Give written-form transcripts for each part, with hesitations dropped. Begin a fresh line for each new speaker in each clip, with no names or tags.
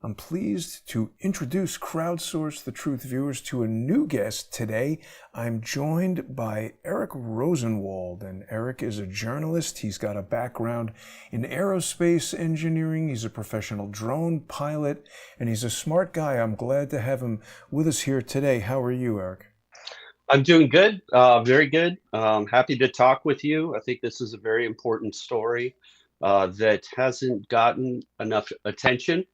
I'm pleased to introduce Crowdsource the Truth viewers to a new guest today. I'm joined by Eric Rosenwald, and Eric is a journalist. He's got a background in aerospace engineering. He's a professional drone pilot, and he's a smart guy. I'm glad to have him with us here today. How are you, Eric?
I'm doing good, very good. Happy to talk with you. I think this is a very important story that hasn't gotten enough attention.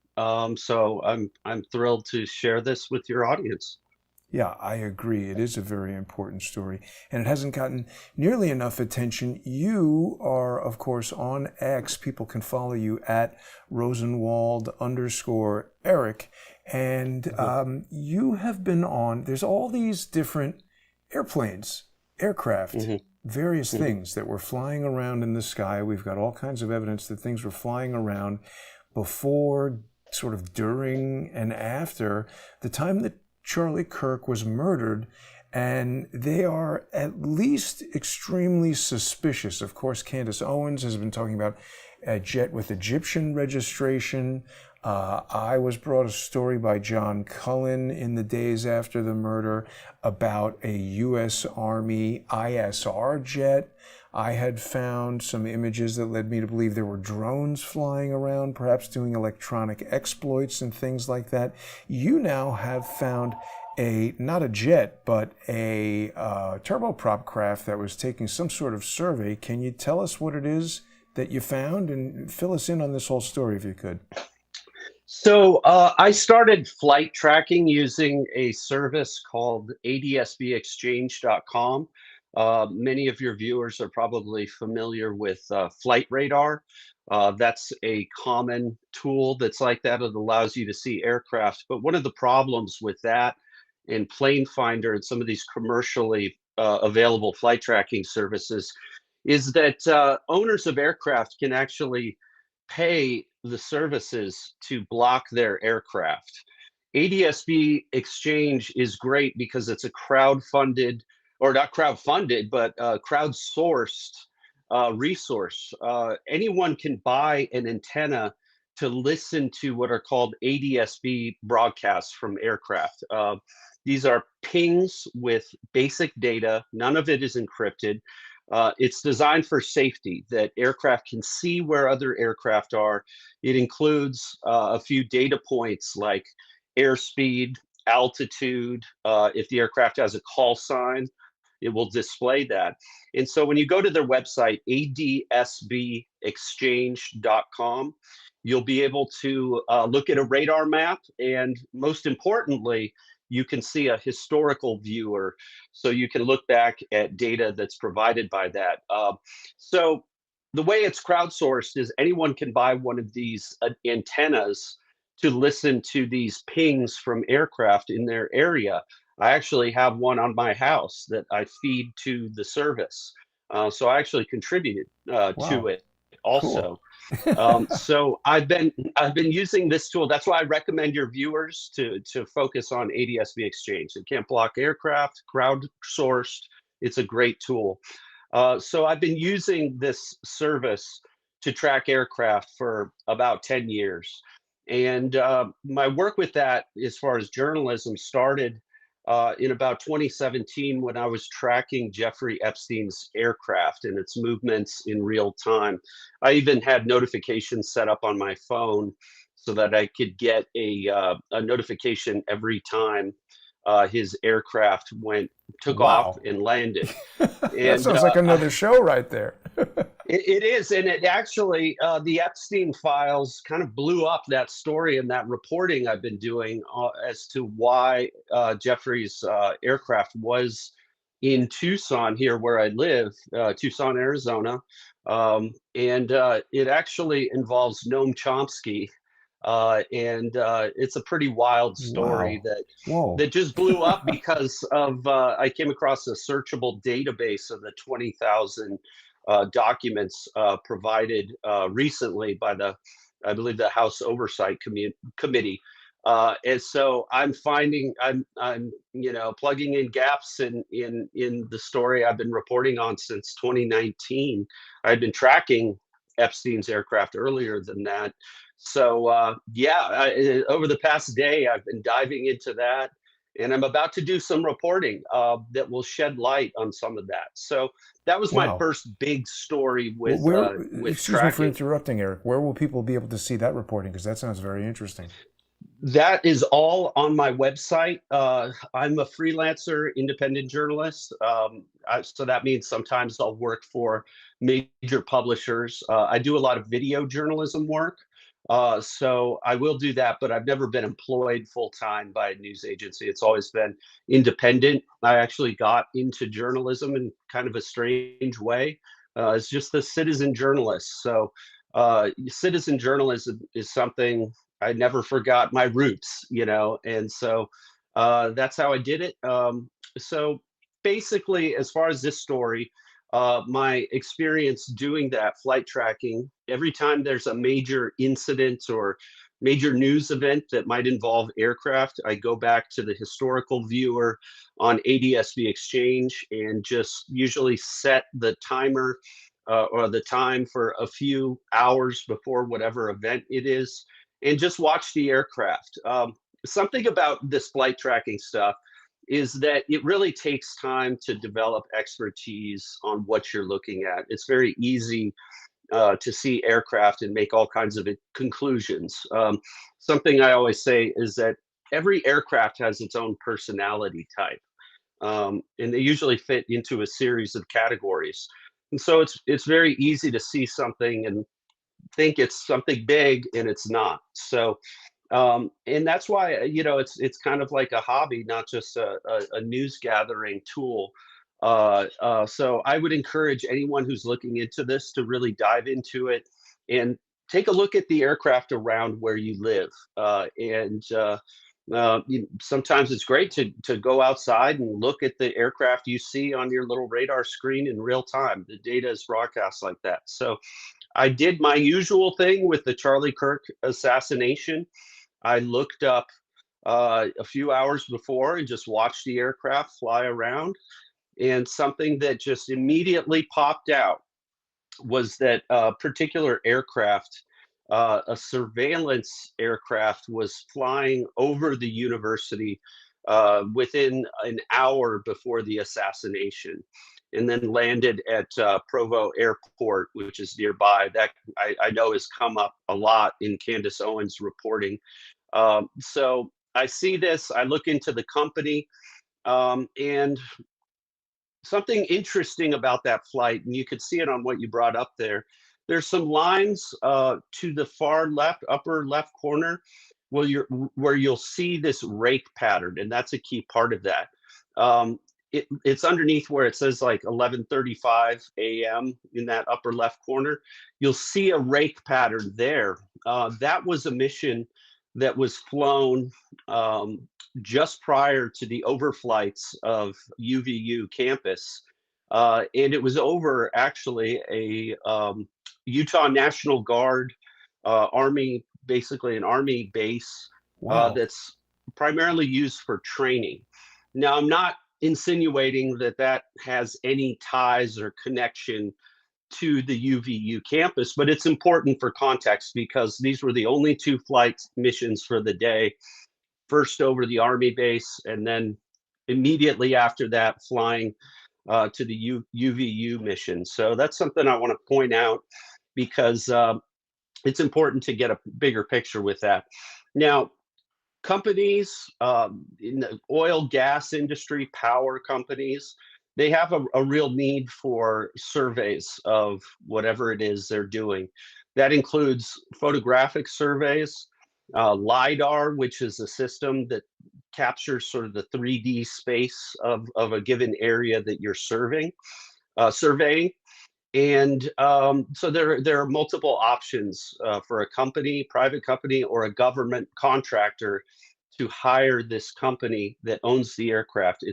So I'm thrilled to share this with your audience.
Yeah, I agree. It is a very important story, and it hasn't gotten nearly enough attention. You are, of course, on X. People can follow you at Rosenwald underscore Eric, and you have been on. There's all these different airplanes, aircraft,
hmm
various
hmm
things that were flying around in the sky. We've got all kinds of evidence that things were flying around before, sort of during, and after the time that Charlie Kirk was murdered, and they are at least extremely suspicious. Of course, Candace Owens has been talking about a jet with Egyptian registration. I was brought a story by John Cullen in the days after the murder about a U.S. Army ISR jet. I had found some images that led me to believe there were drones flying around, perhaps doing electronic exploits and things like that. You now have found not a jet, but a turboprop craft that was taking some sort of survey. Can you tell us what it is that you found and fill us in on this whole story if you could?
I started flight tracking using a service called adsbexchange.com. Many of your viewers are probably familiar with Flight Radar. That's a common tool that's like that. It allows you to see aircraft. But one of the problems with that and Plane Finder and some of these commercially available flight tracking services is that owners of aircraft can actually pay the services to block their aircraft. ADSB Exchange is great because it's a crowd-funded, or not crowd-funded, but crowd-sourced resource. Anyone can buy an antenna to listen to what are called ADSB broadcasts from aircraft. These are pings with basic data. None of it is encrypted. It's designed for safety, that aircraft can see where other aircraft are. It includes a few data points like airspeed, altitude. If the aircraft has a call sign, it will display that. And so when you go to their website, adsbexchange.com, you'll be able to look at a radar map. And most importantly, you can see a historical viewer. So you can look back at data that's provided by that. So the way it's crowdsourced is anyone can buy one of these antennas to listen to these pings from aircraft in their area. I actually have one on my house that I feed to the service. So I actually contributed to
Wow,
it
cool.
also. So I've been using this tool. That's why I recommend your viewers to focus on ADSB Exchange. It can't block aircraft, crowdsourced. It's a great tool. So I've been using this service to track aircraft for about 10 years. And my work with that, as far as journalism, started in about 2017 when I was tracking Jeffrey Epstein's aircraft and its movements in real time. I even had notifications set up on my phone so that I could get a notification every time his aircraft took off
Wow.
and landed.
That
And
sounds like another show right there.
it is, and it actually, the Epstein files kind of blew up that story and that reporting I've been doing as to why Jeffrey's aircraft was in Tucson, here where I live, Tucson, Arizona. And it actually involves Noam Chomsky. And it's a pretty wild story
Wow.
that
Whoa.
just blew up because of I came across a searchable database of the 20,000 documents provided recently by I believe, the House Oversight Committee. And so I'm plugging in gaps in the story I've been reporting on since 2019. I've been tracking Epstein's aircraft earlier than that. So yeah, over the past day, I've been diving into that, and I'm about to do some reporting that will shed light on some of that. So that was my
Wow.
first big story
Well,
with
excuse me for
tracking.
interrupting, Eric. Where will people be able to see that reporting? Because that sounds very interesting.
That is all on my website. I'm a freelancer, independent journalist. So that means sometimes I'll work for major publishers. I do a lot of video journalism work. So I will do that, but I've never been employed full time by a news agency. It's always been independent. I actually got into journalism in kind of a strange way. It's just a citizen journalist. So citizen journalism is something I never forgot my roots, and so that's how I did it. So basically, as far as this story, my experience doing that flight tracking, every time there's a major incident or major news event that might involve aircraft, I go back to the historical viewer on ADSB Exchange and just usually set the timer or the time for a few hours before whatever event it is and just watch the aircraft. Something about this flight tracking stuff is that it really takes time to develop expertise on what you're looking at. It's very easy to see aircraft and make all kinds of conclusions. Something I always say is that every aircraft has its own personality type, and they usually fit into a series of categories. And so it's very easy to see something and think it's something big and it's not. So and that's why it's kind of like a hobby, not just a news gathering tool. So I would encourage anyone who's looking into this to really dive into it and take a look at the aircraft around where you live. Sometimes it's great to go outside and look at the aircraft you see on your little radar screen in real time. The data is broadcast like that. So I did my usual thing with the Charlie Kirk assassination. I looked up a few hours before and just watched the aircraft fly around. And something that just immediately popped out was that particular aircraft, a surveillance aircraft, was flying over the university within an hour before the assassination, and then landed at Provo Airport, which is nearby. That I know has come up a lot in Candace Owens' reporting. So I see this, I look into the company, and something interesting about that flight, and you could see it on what you brought up there. There's some lines to the far left, upper left corner, where you'll see this rake pattern, and that's a key part of that. It's underneath where it says like 11:35 a.m. in that upper left corner. You'll see a rake pattern there. That was a mission that was flown just prior to the overflights of UVU campus. And it was over actually a Utah National Guard Army, basically an Army base
Wow.
that's primarily used for training. Now, I'm not insinuating that that has any ties or connection to the UVU campus, but it's important for context because these were the only two flight missions for the day. First over the Army base, and then immediately after that, flying to the UVU mission. So that's something I want to point out because it's important to get a bigger picture with that. Now, companies in the oil gas industry, power companies, they have a real need for surveys of whatever it is they're doing. That includes photographic surveys, LiDAR, which is a system that captures sort of the 3D space of a given area that you're surveying. And so there are multiple options for a company, private company, or a government contractor to hire this company that owns the aircraft.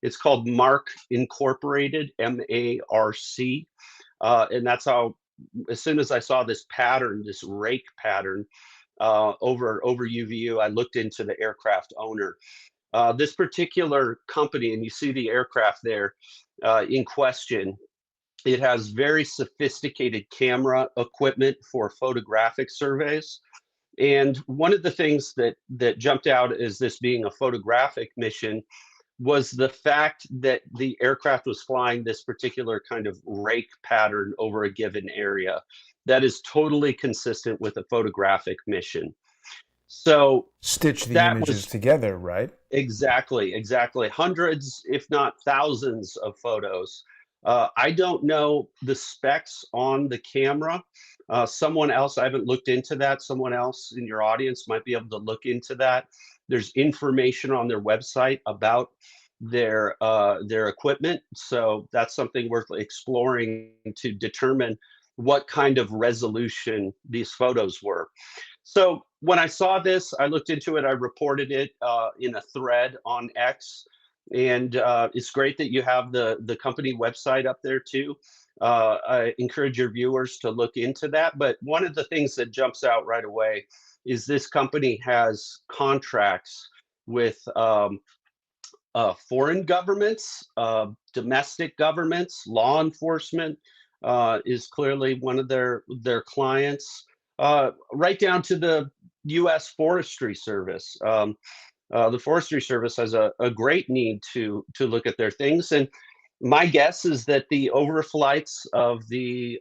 It's called Mark Incorporated, MARC, and that's how. As soon as I saw this pattern, this rake pattern over UVU, I looked into the aircraft owner. This particular company, and you see the aircraft there in question. It has very sophisticated camera equipment for photographic surveys. And one of the things that jumped out as this being a photographic mission was the fact that the aircraft was flying this particular kind of rake pattern over a given area that is totally consistent with a photographic mission. So
Stitch the
that
images
was
together, right?
exactly hundreds, if not thousands of photos. I don't know the specs on the camera. Someone else, I haven't looked into that. Someone else in your audience might be able to look into that. There's information on their website about their equipment, so that's something worth exploring to determine what kind of resolution these photos were. So when I saw this, I looked into it. I reported it in a thread on X, and it's great that you have the company website up there too. I encourage your viewers to look into that. But one of the things that jumps out right away is this company has contracts with foreign governments, domestic governments, law enforcement is clearly one of their clients, right down to the U.S. Forestry Service. The Forestry Service has a great need to look at their things, and my guess is that the overflights of the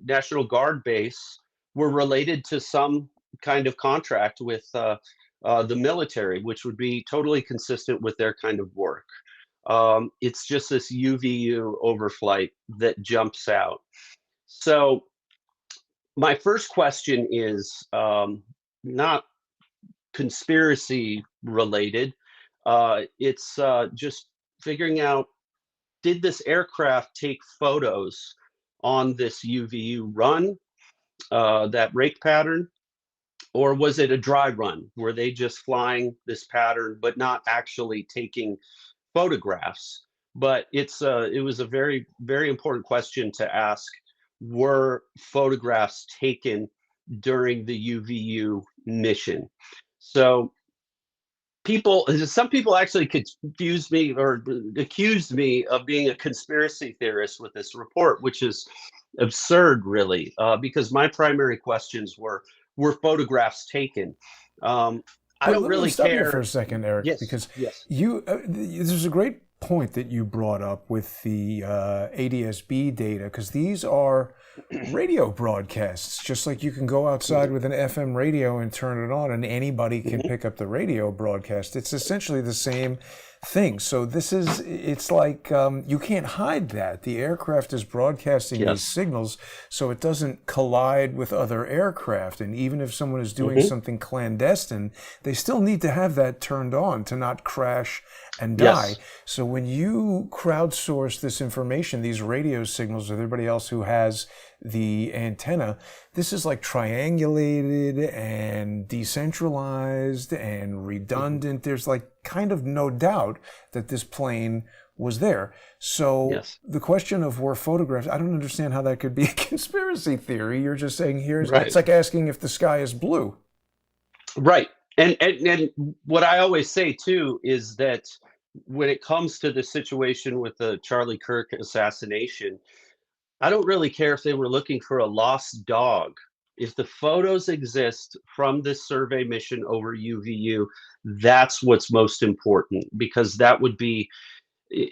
National Guard base were related to some kind of contract with the military, which would be totally consistent with their kind of work. It's just this UVU overflight that jumps out. So my first question is not conspiracy related. It's just figuring out, did this aircraft take photos on this UVU run, that rake pattern, or was it a dry run? Were they just flying this pattern but not actually taking photographs? But it was a very, very important question to ask. Were photographs taken during the UVU mission? So some people actually confused me or accused me of being a conspiracy theorist with this report, which is absurd, really, because my primary questions were photographs taken? I
But
don't
let me
really
stop you for
care.
a second, Eric,
Yes,
because
yes.
there's a great point that you brought up with the ADS-B data, because these are radio broadcasts. Just like you can go outside with an FM radio and turn it on, and anybody can pick up the radio broadcast. It's essentially the same thing. So it's like you can't hide that. The aircraft is broadcasting these
Yes.
signals so it doesn't collide with other aircraft. And even if someone is doing something clandestine, they still need to have that turned on to not crash and die.
Yes.
So when you crowdsource this information, these radio signals with everybody else who has the antenna, this is like triangulated and decentralized and redundant. There's like kind of no doubt that this plane was there. So
Yes.
the question of were photographs, I don't understand how that could be a conspiracy theory. You're just saying it's
Right.
like asking if the sky is blue.
Right. And what I always say too is that when it comes to the situation with the Charlie Kirk assassination, I don't really care if they were looking for a lost dog. If the photos exist from this survey mission over UVU, that's what's most important, because that would be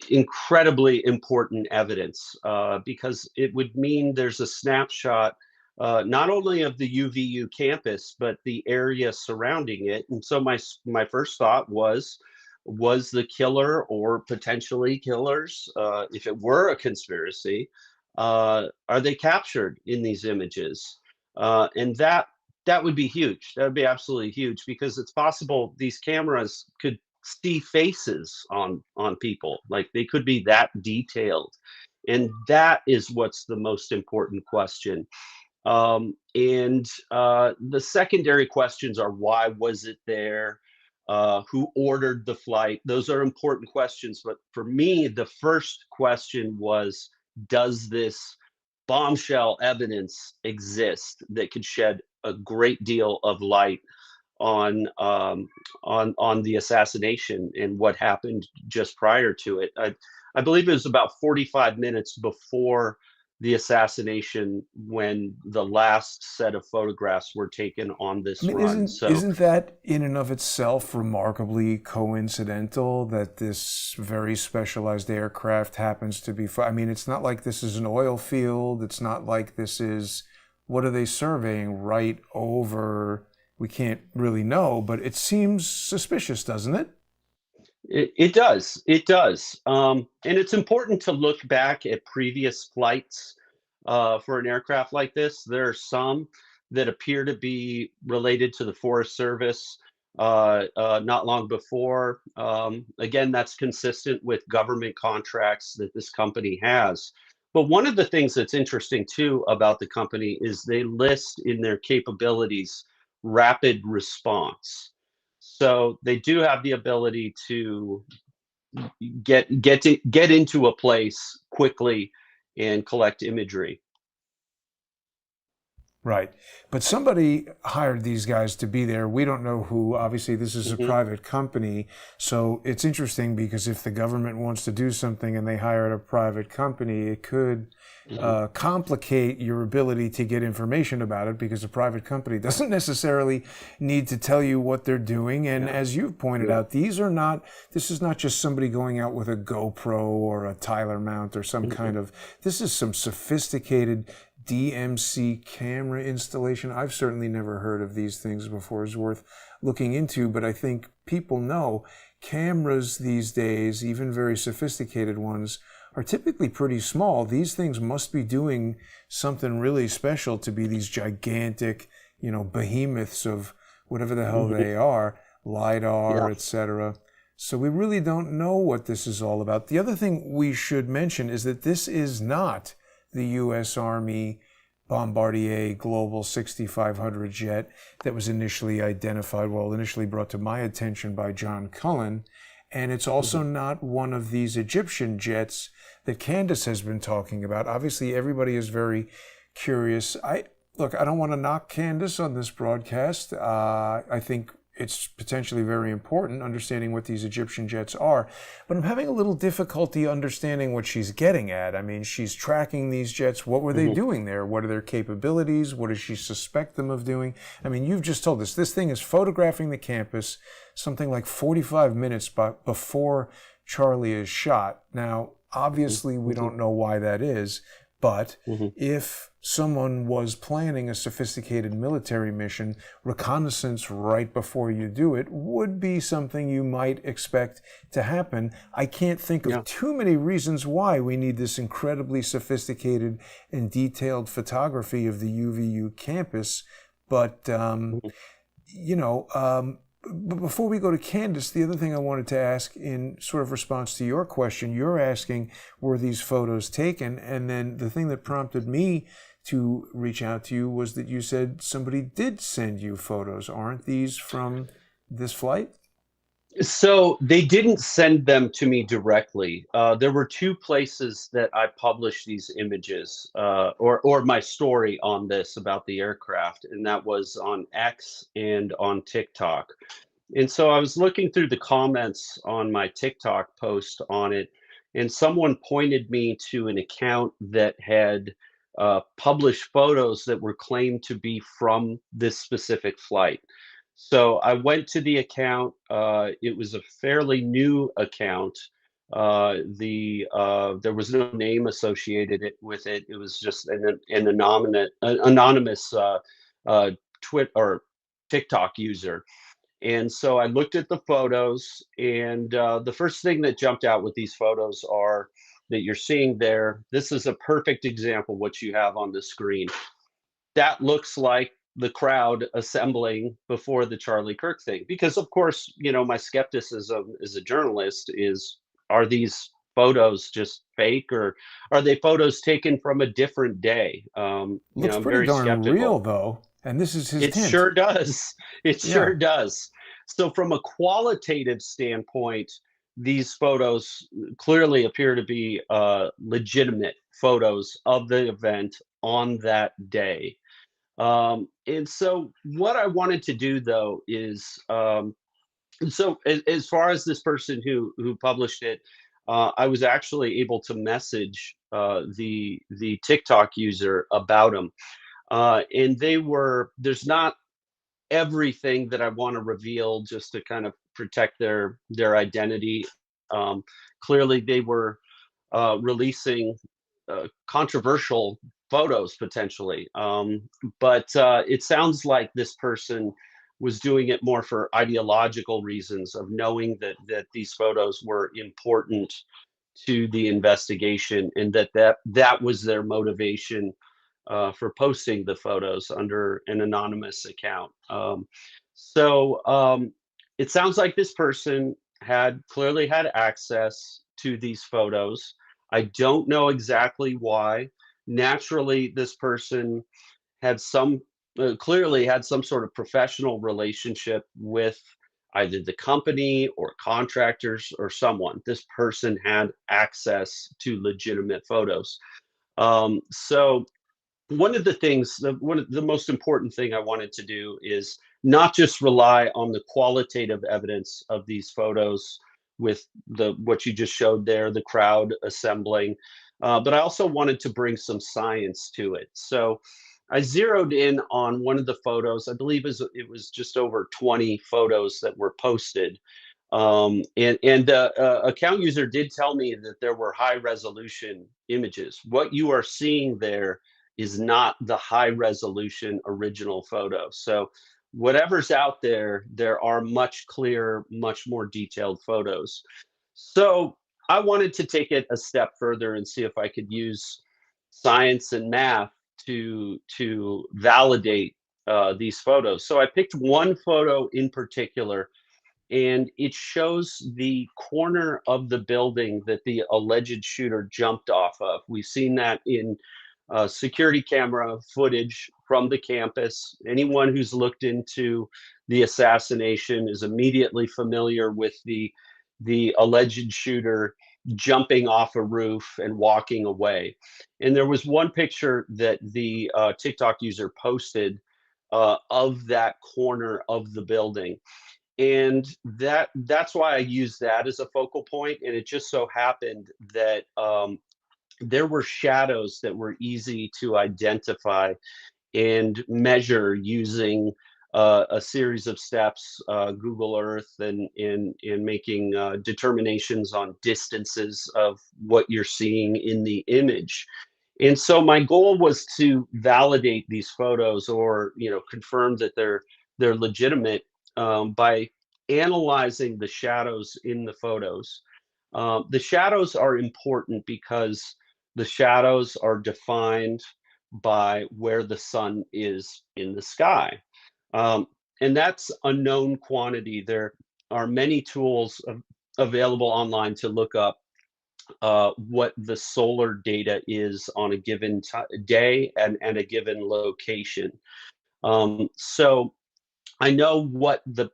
incredibly important evidence, because it would mean there's a snapshot not only of the UVU campus but the area surrounding it. And so my first thought was the killer or potentially killers, if it were a conspiracy, are they captured in these images? And that would be huge. That would be absolutely huge, because it's possible these cameras could see faces on people, like they could be that detailed, and that is what's the most important question. And the secondary questions are, why was it there? Who ordered the flight? Those are important questions, but for me the first question was, does this bombshell evidence exist that could shed a great deal of light on the assassination and what happened just prior to it? I believe it was about 45 minutes before the assassination when the last set of photographs were taken on
I
this
mean,
run.
isn't
So
isn't that in and of itself remarkably coincidental that this very specialized aircraft happens to be? I mean, it's not like this is an oil field. It's not like this is, what are they surveying right over? We can't really know, but it seems suspicious, doesn't it?
it does. It does. And it's important to look back at previous flights for an aircraft like this. There are some that appear to be related to the Forest Service not long before. Again, that's consistent with government contracts that this company has. But one of the things that's interesting too about the company is they list in their capabilities rapid response. So they do have the ability to get into a place quickly and collect imagery.
Right. But somebody hired these guys to be there. We don't know who. Obviously, this is a
Hmm.
private company. So it's interesting because if the government wants to do something and they hired a private company, it could
Hmm.
complicate your ability to get information about it because a private company doesn't necessarily need to tell you what they're doing. And
Yeah.
as you've pointed
Yeah.
out, this is not just somebody going out with a GoPro or a Tyler mount or some
Hmm.
kind of, this is some sophisticated DMC camera installation. I've certainly never heard of these things before. It's worth looking into, but I think people know cameras these days, even very sophisticated ones, are typically pretty small. These things must be doing something really special to be these gigantic, behemoths of whatever the hell
Hmm.
they are,
Yeah.
LiDAR, etc. So we really don't know what this is all about. The other thing we should mention is that this is not the U.S. Army Bombardier Global 6500 jet that was initially identified, initially brought to my attention by John Cullen. And it's also
Hmm.
not one of these Egyptian jets that Candace has been talking about. Obviously, everybody is very curious. Look, I don't want to knock Candace on this broadcast. I think it's potentially very important understanding what these Egyptian jets are, but I'm having a little difficulty understanding what she's getting at. I mean, she's tracking these jets. What were they
Hmm.
doing there? What are their capabilities? What does she suspect them of doing? I mean, you've just told us this thing is photographing the campus something like 45 minutes before Charlie is shot. Now, obviously, we
Hmm.
don't know why that is, but
Hmm.
if someone was planning a sophisticated military mission, reconnaissance right before you do it would be something you might expect to happen. I can't think of
Yeah.
too many reasons why we need this incredibly sophisticated and detailed photography of the UVU campus, but
Hmm.
you know, but before we go to Candace, the other thing I wanted to ask in sort of response to your question, you're asking, were these photos taken? And then the thing that prompted me to reach out to you was that you said somebody did send you photos. Aren't these from this flight?
So they didn't send them to me directly. There were two places that I published these images, or my story on this about the aircraft, and that was on X and on TikTok. And so I was looking through the comments on my TikTok post on it, and someone pointed me to an account that had published photos that were claimed to be from this specific flight. So I went to the account. It was a fairly new account. There was no name associated with it. It was just an anonymous Twit or TikTok user. And so I looked at the photos, and the first thing that jumped out with these photos are that you're seeing there. This is a perfect example what you have on the screen. That looks like the crowd assembling before the Charlie Kirk thing. Because of course, my skepticism as a journalist is, are these photos just fake, or are they photos taken from a different day?
Looks
I'm
pretty
very
darn real,
skeptical.
though. And this is his
It
tint.
sure does. It
Yeah.
sure does. So from a qualitative standpoint, these photos clearly appear to be legitimate photos of the event on that day. And so what I wanted to do though is, so as far as this person who published it, I was actually able to message the TikTok user about them, and there's not everything that I want to reveal just to kind of protect their identity. Um, Clearly, they were releasing controversial photos potentially, but it sounds like this person was doing it more for ideological reasons of knowing that these photos were important to the investigation, and that was their motivation for posting the photos under an anonymous account. So it sounds like this person had clearly had access to these photos. I don't know exactly why. Naturally, this person had some clearly had some sort of professional relationship with either the company or contractors or someone. This person had access to legitimate photos. So one of the most important thing I wanted to do is not just rely on the qualitative evidence of these photos with the what you just showed there, the crowd assembling, but I also wanted to bring some science to it. So I zeroed in on one of the photos. I believe it was just over 20 photos that were posted. And the account user did tell me that there were high resolution images. What you are seeing there is not the high resolution original photo. So whatever's out there, there are much clearer, much more detailed photos. So I wanted to take it a step further and see if I could use science and math to validate these photos. So I picked one photo in particular, and it shows the corner of the building that the alleged shooter jumped off of. We've seen that in security camera footage from the campus. Anyone who's looked into the assassination is immediately familiar with the alleged shooter jumping off a roof and walking away. And there was one picture that the TikTok user posted of that corner of the building, and that's why I used that as a focal point. And it just so happened that there were shadows that were easy to identify and measure using a series of steps, Google Earth, and in making determinations on distances of what you're seeing in the image. And so my goal was to validate these photos, or confirm that they're legitimate, by analyzing the shadows in the photos. The shadows are important because the shadows are defined by where the sun is in the sky. Um, and that's a known quantity. There are many tools available online to look up what the solar data is on a given day and a given location. So I know what the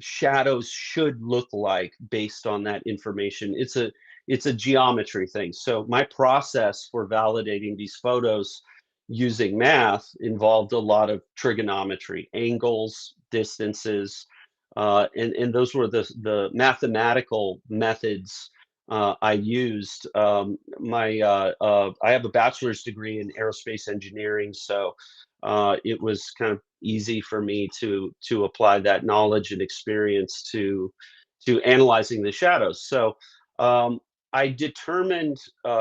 shadows should look like based on that information. It's a geometry thing. So my process for validating these photos using math involved a lot of trigonometry, angles, distances, and those were the mathematical methods I used. I have a bachelor's degree in aerospace engineering, so it was kind of easy for me to apply that knowledge and experience to analyzing the shadows. So I determined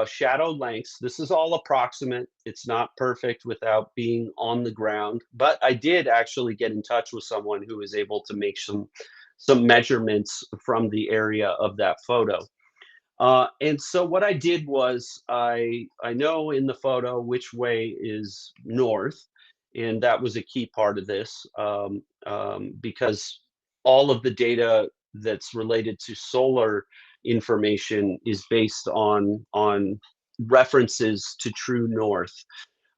shadow lengths. This is all approximate. It's not perfect without being on the ground, but I did actually get in touch with someone who was able to make some measurements from the area of that photo. And so what I did was I know in the photo which way is north, and that was a key part of this, because all of the data that's related to solar information is based on references to true north.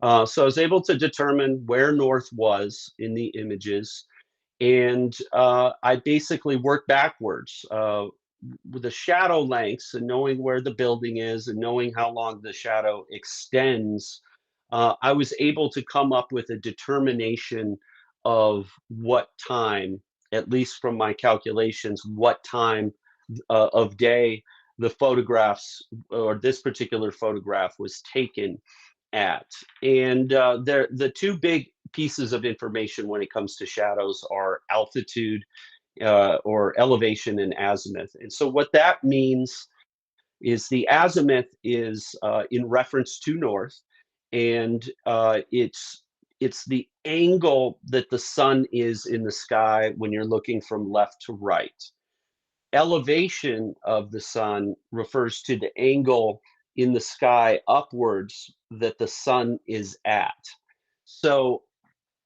So I was able to determine where north was in the images, and I basically worked backwards. With the shadow lengths and knowing where the building is and knowing how long the shadow extends, I was able to come up with a determination of what time, at least from my calculations, what time of day the photographs, or this particular photograph, was taken at. And the two big pieces of information when it comes to shadows are altitude, or elevation, and azimuth. And so what that means is the azimuth is in reference to north, and it's the angle that the sun is in the sky when you're looking from left to right. Elevation of the sun refers to the angle in the sky upwards that the sun is at. So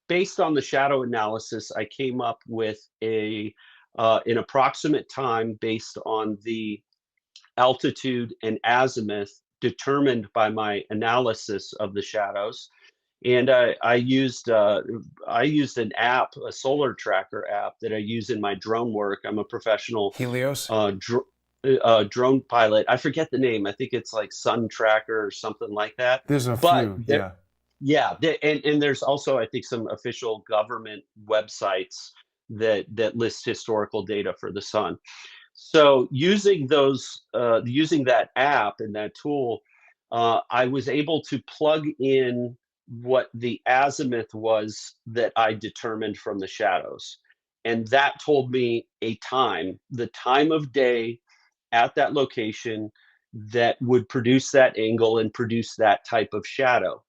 based on the shadow analysis, I came up with an approximate time based on the altitude and azimuth determined by my analysis of the shadows. And I used an app, a solar tracker app that I use in my drone work. I'm a professional
Helios?
drone pilot. I forget the name. I think it's like Sun Tracker or something like that.
There's a
But
few,
there,
yeah.
yeah, and there's also, I think, some official government websites that list historical data for the sun. So using using that app and that tool, I was able to plug in what the azimuth was that I determined from the shadows. And that told me the time of day at that location that would produce that angle and produce that type of shadow.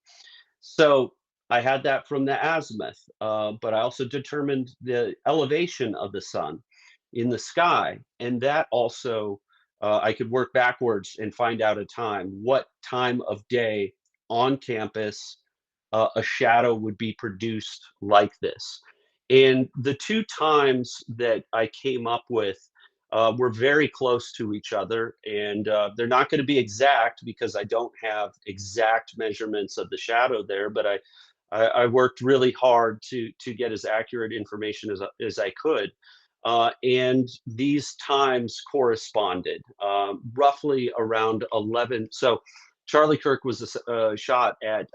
So I had that from the azimuth, but I also determined the elevation of the sun in the sky, and that also I could work backwards and find out what time of day on campus a shadow would be produced like this. And the two times that I came up with were very close to each other, and they're not going to be exact because I don't have exact measurements of the shadow there, but I worked really hard to get as accurate information as I could. And these times corresponded roughly around 11. So Charlie Kirk was shot at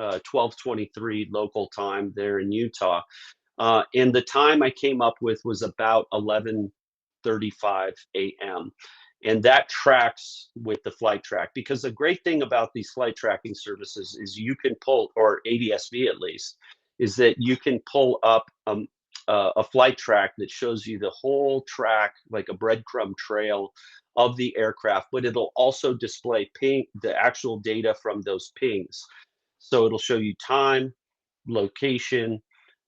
12:23 local time there in Utah. And the time I came up with was about 11:35 a.m. And that tracks with the flight track, because the great thing about these flight tracking services is you can pull, or ADSV at least, is that you can pull up a flight track that shows you the whole track, like a breadcrumb trail of the aircraft, but it'll also display the actual data from those pings. So it'll show you time, location,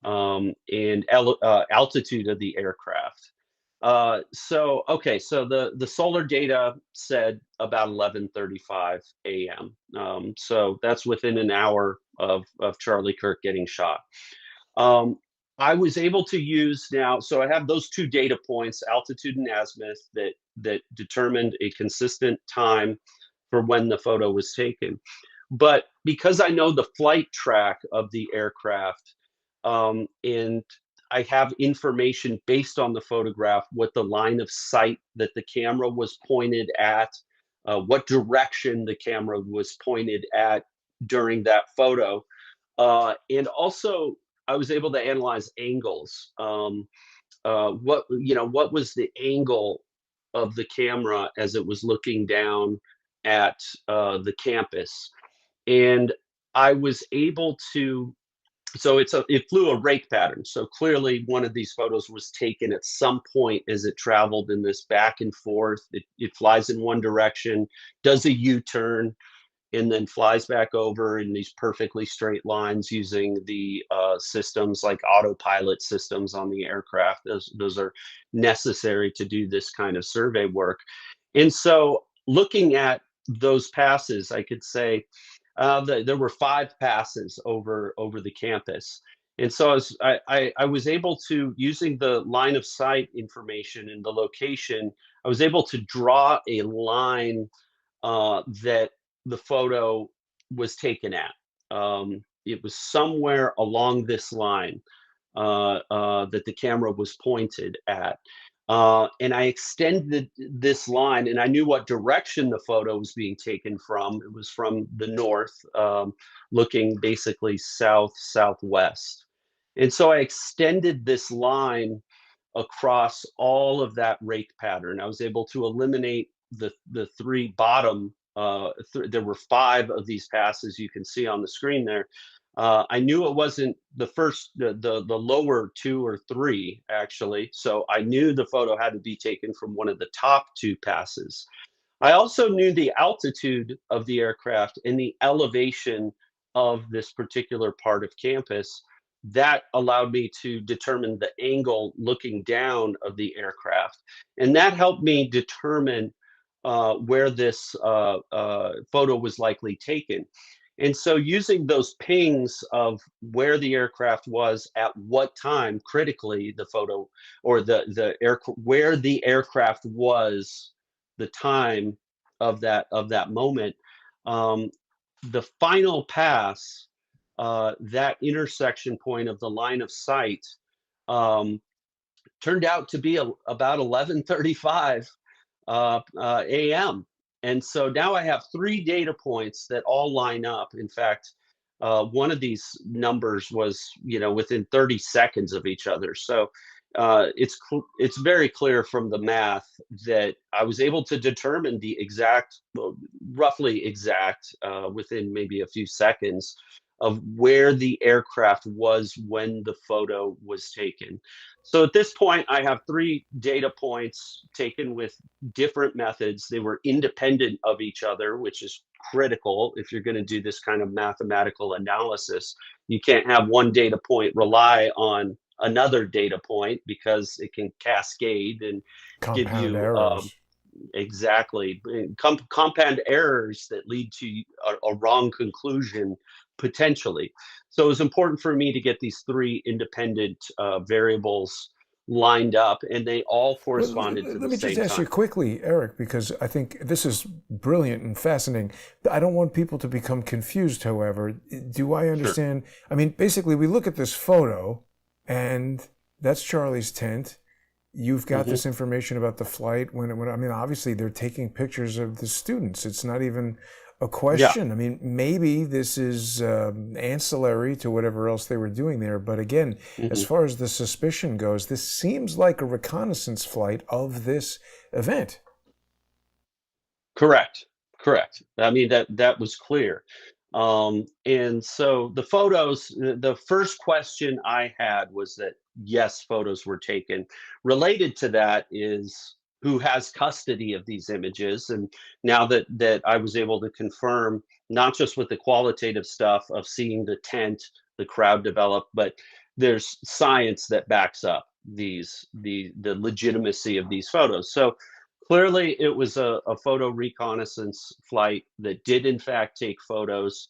and altitude of the aircraft. Okay, so the solar data said about 11:35 a.m. So that's within an hour of Charlie Kirk getting shot. I was able to use now, so I have those two data points, altitude and azimuth, that determined a consistent time for when the photo was taken. But because I know the flight track of the aircraft, and I have information based on the photograph, what the line of sight that the camera was pointed at, what direction the camera was pointed at during that photo. And also, I was able to analyze angles. What was the angle of the camera as it was looking down at the campus? And I was able to, so it flew a rake pattern. So clearly one of these photos was taken at some point as it traveled in this back and forth. It flies in one direction, does a U-turn, and then flies back over in these perfectly straight lines using the systems like autopilot systems on the aircraft. Those are necessary to do this kind of survey work. And so looking at those passes, I could say there were 5 passes over the campus. And so I was able to, using the line of sight information and the location, I was able to draw a line that the photo was taken at. It was somewhere along this line that the camera was pointed at. And I extended this line, and I knew what direction the photo was being taken from. It was from the north, looking basically southwest. And so I extended this line across all of that rake pattern. I was able to eliminate the three bottom. There were five of these passes you can see on the screen there. I knew it wasn't the first, the lower two or three actually. So I knew the photo had to be taken from one of the top two passes. I also knew the altitude of the aircraft and the elevation of this particular part of campus. That allowed me to determine the angle looking down of the aircraft. And that helped me determine where this photo was likely taken. And so using those pings of where the aircraft was at what time, critically, the photo or where the aircraft was, the time of that moment, um, the final pass, that intersection point of the line of sight, um, turned out to be about 11:35 a.m. And so now I have three data points that all line up. In fact, one of these numbers was, within 30 seconds of each other. So it's very clear from the math that I was able to determine the exact, well, roughly exact, within maybe a few seconds of where the aircraft was when the photo was taken. So at this point, I have three data points taken with different methods. They were independent of each other, which is critical if you're going to do this kind of mathematical analysis. You can't have one data point rely on another data point because it can cascade and give
Compound
you
errors.
exactly compound errors that lead to a wrong conclusion potentially. So it was important for me to get these three independent variables lined up, and they all
Well,
corresponded to the
let me just
same
ask you
time.
quickly, Eric, because I think this is brilliant and fascinating. I don't want people to become confused, however. Do I
Sure.
understand? I mean, basically, we look at this photo, and that's Charlie's tent. You've got
Hmm.
this information about the flight. I mean, obviously, they're taking pictures of the students. It's not even a
Yeah.
question. I mean, maybe this is ancillary to whatever else they were doing there. But again, as
Hmm.
far as the suspicion goes, this seems like a reconnaissance flight of this event.
Correct. Correct. I mean, that was clear. And so the photos, the first question I had was that yes, photos were taken. Related to that is who has custody of these images. And now that I was able to confirm not just with the qualitative stuff of seeing the tent, the crowd develop, but there's science that backs up the legitimacy of these photos. So clearly, it was a photo reconnaissance flight that did, in fact, take photos.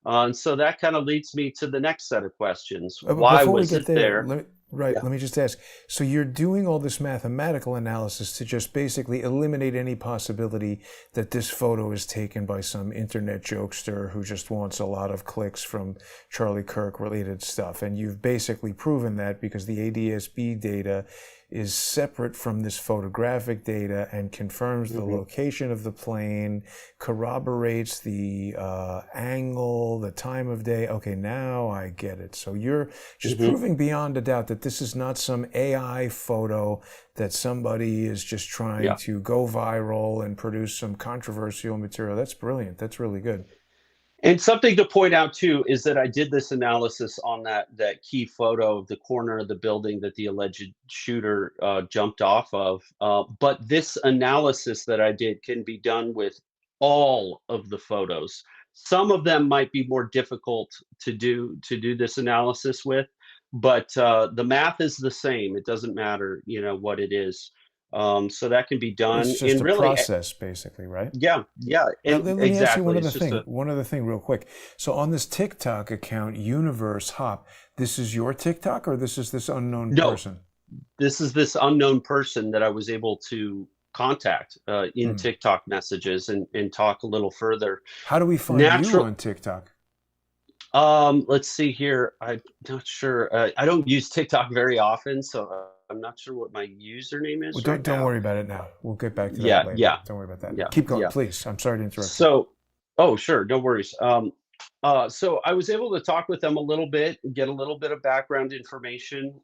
And so that kind of leads me to the next set of questions.
But
Why
before we
was
get
it
there,
there? Yeah.
let me just ask. So you're doing all this mathematical analysis to just basically eliminate any possibility that this photo is taken by some internet jokester who just wants a lot of clicks from Charlie Kirk related stuff. And you've basically proven that because the ADS-B data is separate from this photographic data and confirms the
Hmm.
location of the plane, corroborates the angle, the time of day. Okay, now I get it. So you're just
Hmm.
proving beyond a doubt that this is not some AI photo that somebody is just trying
Yeah.
to go viral and produce some controversial material. That's brilliant. That's really good.
And something to point out too is that I did this analysis on that key photo of the corner of the building that the alleged shooter jumped off of. But this analysis that I did can be done with all of the photos. Some of them might be more difficult to do this analysis with, but the math is the same. It doesn't matter, what it is. So that can be done.
It's just
And
a
really,
process, basically, right?
yeah, yeah,
Now,
and
let me ask you
exactly. It's just a
one other thing real quick. So on this TikTok account, Universe Hop, this is your TikTok or this is this unknown
no.
person?
This is this unknown person that I was able to contact in
Hmm.
TikTok messages and talk a little further.
How do we find you
Natural.
on TikTok?
Let's see here. I'm not sure. I don't use TikTok very often, so I'm not sure what my username
Well,
is right
don't
now.
worry about it now. We'll get back to that
Yeah,
later.
yeah,
Don't worry about that.
yeah,
Keep going,
yeah.
please. I'm sorry to interrupt you.
So, oh, sure, no worries. So I was able to talk with them a little bit, get a little bit of background information.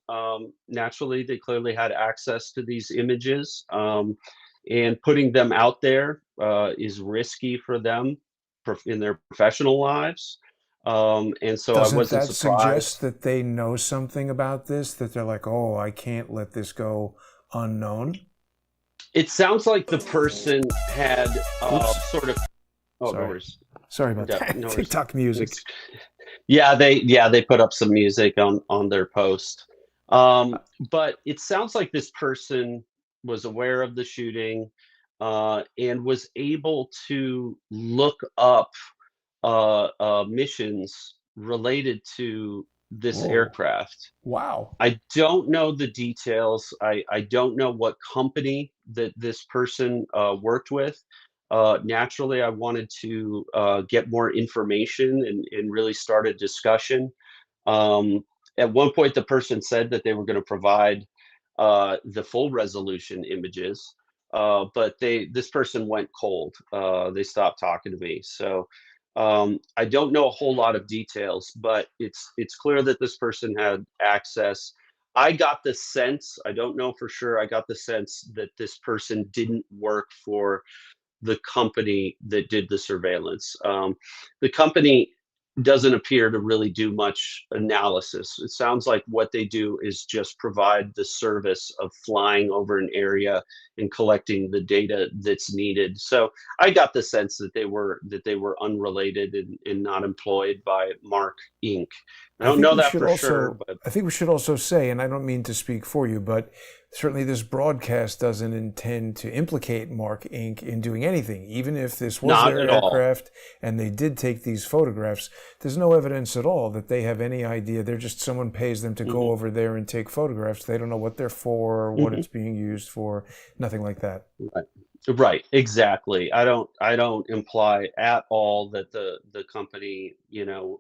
Naturally, they clearly had access to these images. and putting them out there is risky for them in their professional lives. And so I
Doesn't
wasn't
that suggest
surprised.
that they know something about this? That they're like, oh, I can't let this go unknown?
It sounds like the person had
Oops.
sort of. Oh, no
Sorry.
worries.
Sorry about that.
No worries.
TikTok music.
It's, yeah, they put up some music on their post. But it sounds like this person was aware of the shooting, and was able to look up missions related to this
Whoa.
aircraft.
Wow.
I don't know the details. I don't know what company that this person worked with. Naturally, I wanted to get more information and really start a discussion. Um, at one point, the person said that they were going to provide the full resolution images, but this person went cold. They stopped talking to me. So I don't know a whole lot of details, but it's clear that this person had access. I got the sense, I don't know for sure, I got the sense that this person didn't work for the company that did the surveillance. The company doesn't appear to really do much analysis. It sounds like what they do is just provide the service of flying over an area and collecting the data that's needed. So I got the sense that they were unrelated and not employed by Mark Inc. I
I
don't
think
know
we
that
should
for sure,
also
but
I think we should also say, and I don't mean to speak for you, but certainly this broadcast doesn't intend to implicate Mark Inc. in doing anything. Even if this was
not
their
at all.
aircraft and they did take these photographs, there's no evidence at all that they have any idea. They're just someone pays them to go
Mhm.
over there and take photographs. They don't know what they're for, or what
Mhm.
it's being used for, nothing like that.
Right. Right, exactly. I don't imply at all that the company,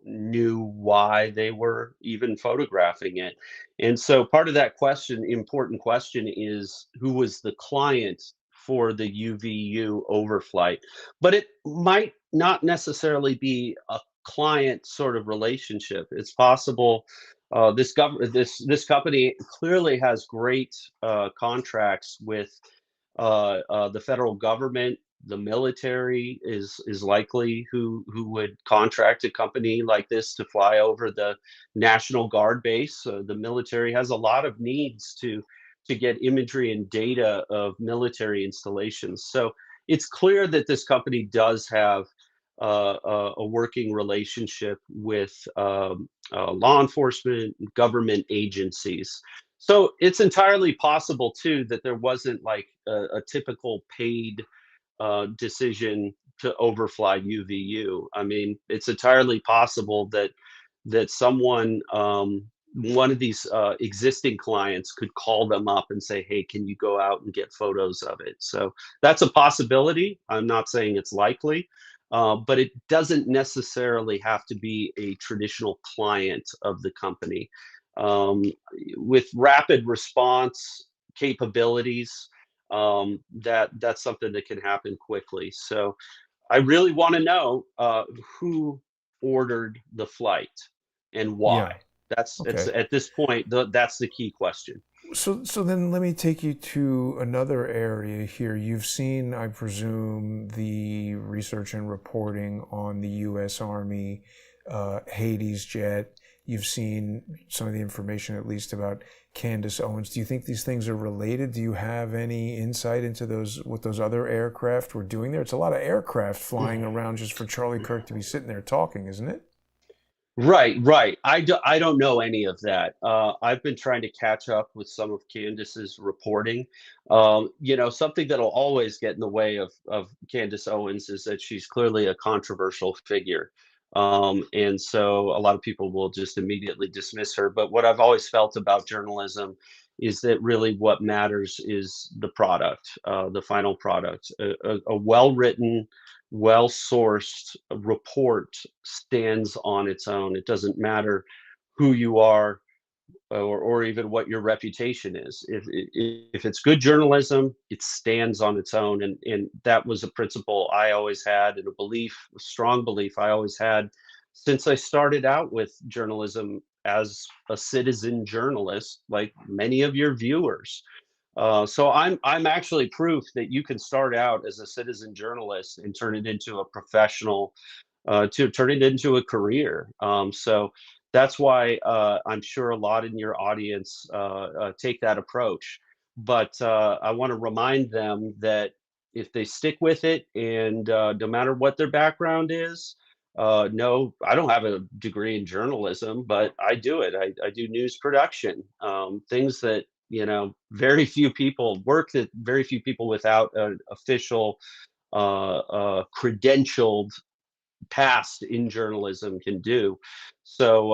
knew why they were even photographing it. And so part of that question, important question, is who was the client for the UVU overflight? But it might not necessarily be a client sort of relationship. It's possible this company clearly has great contracts with the federal government. The military is likely who would contract a company like this to fly over the National Guard base. The military has a lot of needs to get imagery and data of military installations. So it's clear that this company does have a working relationship with law enforcement, government agencies. So it's entirely possible too that there wasn't like a typical paid decision to overfly UVU. I mean, it's entirely possible that someone, one of these existing clients, could call them up and say, "Hey, can you go out and get photos of it?" So that's a possibility. I'm not saying it's likely, but it doesn't necessarily have to be a traditional client of the company. Um, with rapid response capabilities, that's something that can happen quickly. So I really want to know who ordered the flight and why.
Yeah.
It's
Okay.
at this point that's the key question.
So then let me take you to another area here. You've seen, I presume, the research and reporting on the U.S. Army Hades jet. You've seen some of the information, at least, about Candace Owens. Do you think these things are related? Do you have any insight into what those other aircraft were doing there? It's a lot of aircraft flying around just for Charlie Kirk to be sitting there talking, isn't it?
Right, right. I don't know any of that. I've been trying to catch up with some of Candace's reporting. Something that'll always get in the way of Candace Owens is that she's clearly a controversial figure. And so a lot of people will just immediately dismiss her. But what I've always felt about journalism is that really what matters is the product, the final product. A well-written, well-sourced report stands on its own. It doesn't matter who you are, or even what your reputation is. If it's good journalism, it stands on its own, and that was a principle I always had, and a strong belief I always had since I started out with journalism as a citizen journalist, like many of your viewers. So I'm actually proof that you can start out as a citizen journalist and turn it into a professional, to turn it into a career. So that's why I'm sure a lot in your audience take that approach. But I want to remind them that if they stick with it, and no matter what their background is, no, I don't have a degree in journalism, but I do it. I do news production, things that very few people work, that very few people without an official credentialed past in journalism can do. So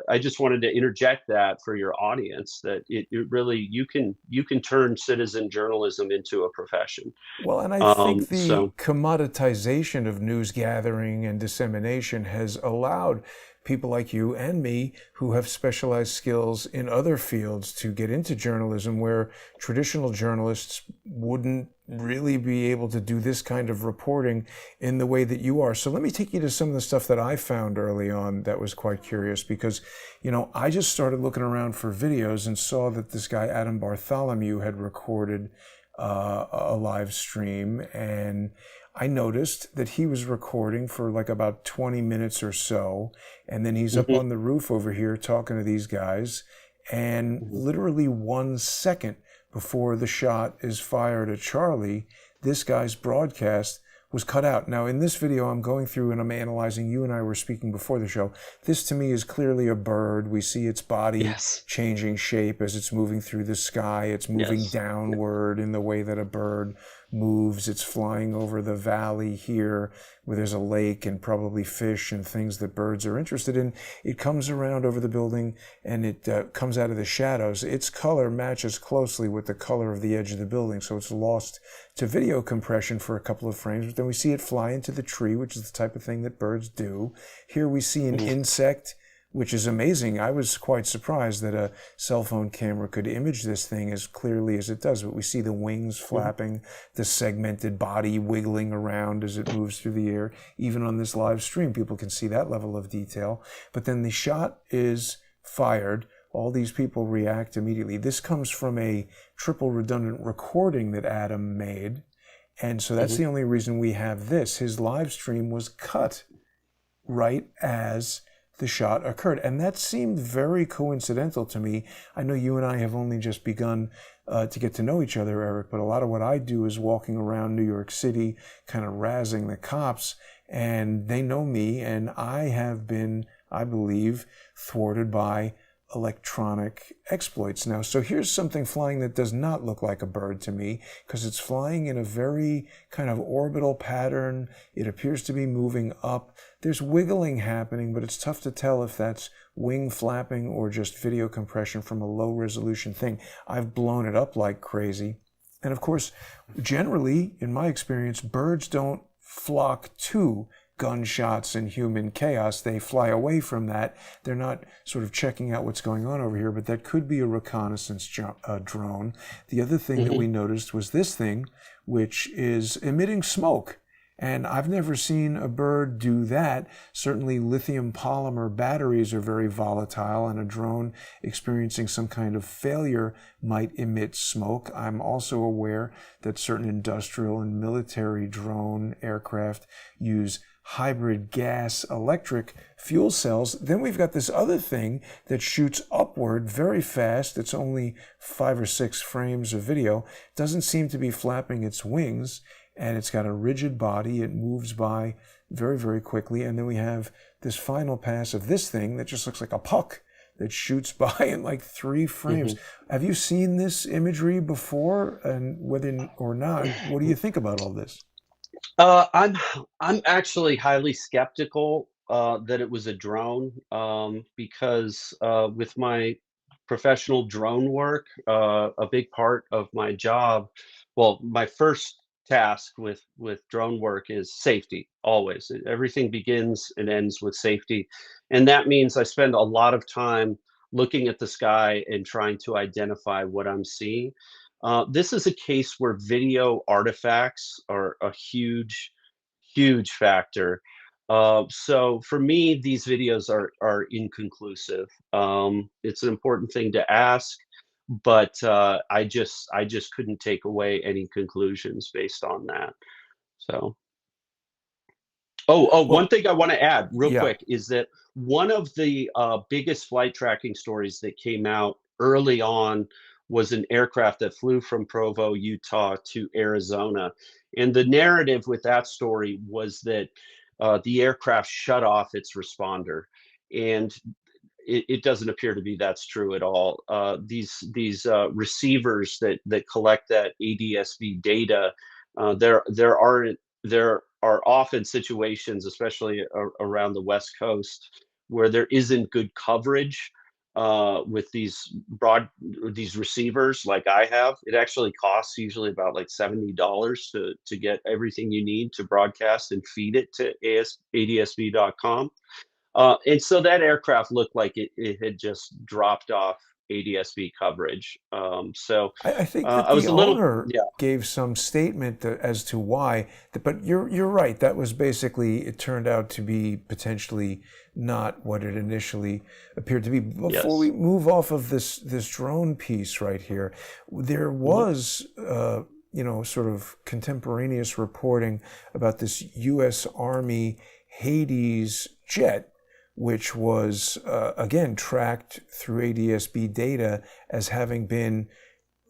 I just wanted to interject that for your audience, that it really, you can turn citizen journalism into a profession.
Well, and I think the
So
commoditization of news gathering and dissemination has allowed people like you and me who have specialized skills in other fields to get into journalism where traditional journalists wouldn't really be able to do this kind of reporting in the way that you are. So let me take you to some of the stuff that I found early on that was quite curious because, I just started looking around for videos and saw that this guy, Adam Bartholomew, had recorded a live stream, and I noticed that he was recording for like about 20 minutes or so, and then he's up
mhm,
on the roof over here talking to these guys, and
mhm.
literally 1 second before the shot is fired at Charlie, this guy's broadcast was cut out. Now, in this video, I'm going through and I'm analyzing. You and I were speaking before the show. This to me is clearly a bird. We see its body
Yes,
changing shape as it's moving through the sky. It's moving
yes, yeah.
downward in the way that a bird moves. It's flying over the valley here where there's a lake and probably fish and things that birds are interested in. It comes around over the building and it comes out of the shadows. Its color matches closely with the color of the edge of the building, so it's lost to video compression for a couple of frames, but then we see it fly into the tree, which is the type of thing that birds do. Here we see an
Mhm,
insect, which is amazing. I was quite surprised that a cell phone camera could image this thing as clearly as it does, but we see the wings
mhm,
flapping, the segmented body wiggling around as it moves through the air. Even on this live stream, people can see that level of detail. But then the shot is fired. All these people react immediately. This comes from a triple redundant recording that Adam made. And so that's
mhm.
the only reason we have this. His live stream was cut right as the shot occurred. And that seemed very coincidental to me. I know you and I have only just begun to get to know each other, Eric, but a lot of what I do is walking around New York City, kind of razzing the cops, and they know me, and I have been, I believe, thwarted by electronic exploits now. So here's something flying that does not look like a bird to me because it's flying in a very kind of orbital pattern. It appears to be moving up. There's wiggling happening, but it's tough to tell if that's wing flapping or just video compression from a low resolution thing. I've blown it up like crazy. And of course, generally, in my experience, birds don't flock to gunshots and human chaos. They fly away from that. They're not sort of checking out what's going on over here, but that could be a reconnaissance drone. The other thing that we
Mhm.
noticed was this thing, which is emitting smoke. And I've never seen a bird do that. Certainly, lithium polymer batteries are very volatile, and a drone experiencing some kind of failure might emit smoke. I'm also aware that certain industrial and military drone aircraft use hybrid gas electric fuel cells. Then we've got this other thing that shoots upward very fast. It's only 5 or 6 frames of video. Doesn't seem to be flapping its wings, and it's got a rigid body. It moves by very, very quickly. And then we have this final pass of this thing that just looks like a puck that shoots by in like 3 frames.
Mhm.
Have you seen this imagery before? And whether or not, what do you think about all this?
Uh, I'm I'm actually highly skeptical that it was a drone, because with my professional drone work, a big part of my job, well, my first task with drone work is safety. Always, everything begins and ends with safety, and that means I spend a lot of time looking at the sky and trying to identify what I'm seeing. This is a case where video artifacts are a huge factor. So for me, these videos are inconclusive. It's an important thing to ask. but I just couldn't take away any conclusions based on that. So. One
Well,
thing I want to add real
yeah.
quick is that one of the biggest flight tracking stories that came out early on was an aircraft that flew from Provo, Utah to Arizona. And the narrative with that story was that the aircraft shut off its responder. And it doesn't appear to be that's true at all. These receivers that collect that ADSB data, there are often situations, especially around the West Coast, where there isn't good coverage with these receivers like I have. It actually costs usually about like $70 to get everything you need to broadcast and feed it to ADSB.com. And so that aircraft looked like it had just dropped off ADSB coverage.
I think that
I
the
was a little,
owner
yeah,
gave some statement as to why, but you're right. That was basically, it turned out to be potentially not what it initially appeared to be. Before
yes.
we move off of this drone piece right here, there
Mhm.
was sort of contemporaneous reporting about this U.S. Army Hades jet, which was again tracked through ADSB data as having been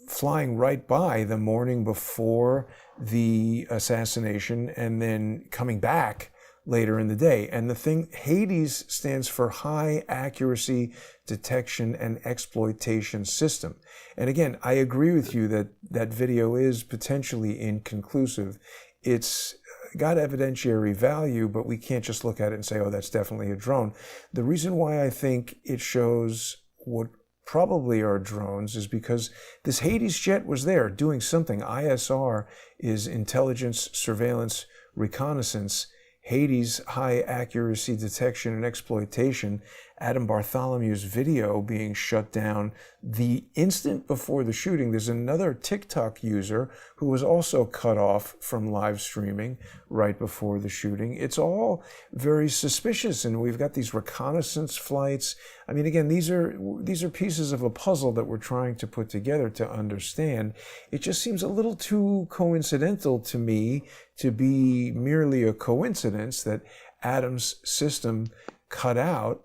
flying right by the morning before the assassination and then coming back later in the day. And the thing, Hades stands for High Accuracy Detection and Exploitation System. And again, I agree with you that that video is potentially inconclusive. It's got evidentiary value, but we can't just look at it and say, oh, that's definitely a drone. The reason why I think it shows what probably are drones is because this Hades jet was there doing something. ISR is intelligence, surveillance, reconnaissance. Hades, high accuracy detection and exploitation. Adam Bartholomew's video being shut down the instant before the shooting. There's another TikTok user who was also cut off from live streaming right before the shooting. It's all very suspicious, and we've got these reconnaissance flights. I mean, again, these are pieces of a puzzle that we're trying to put together to understand. It just seems a little too coincidental to me to be merely a coincidence that Adam's system cut out.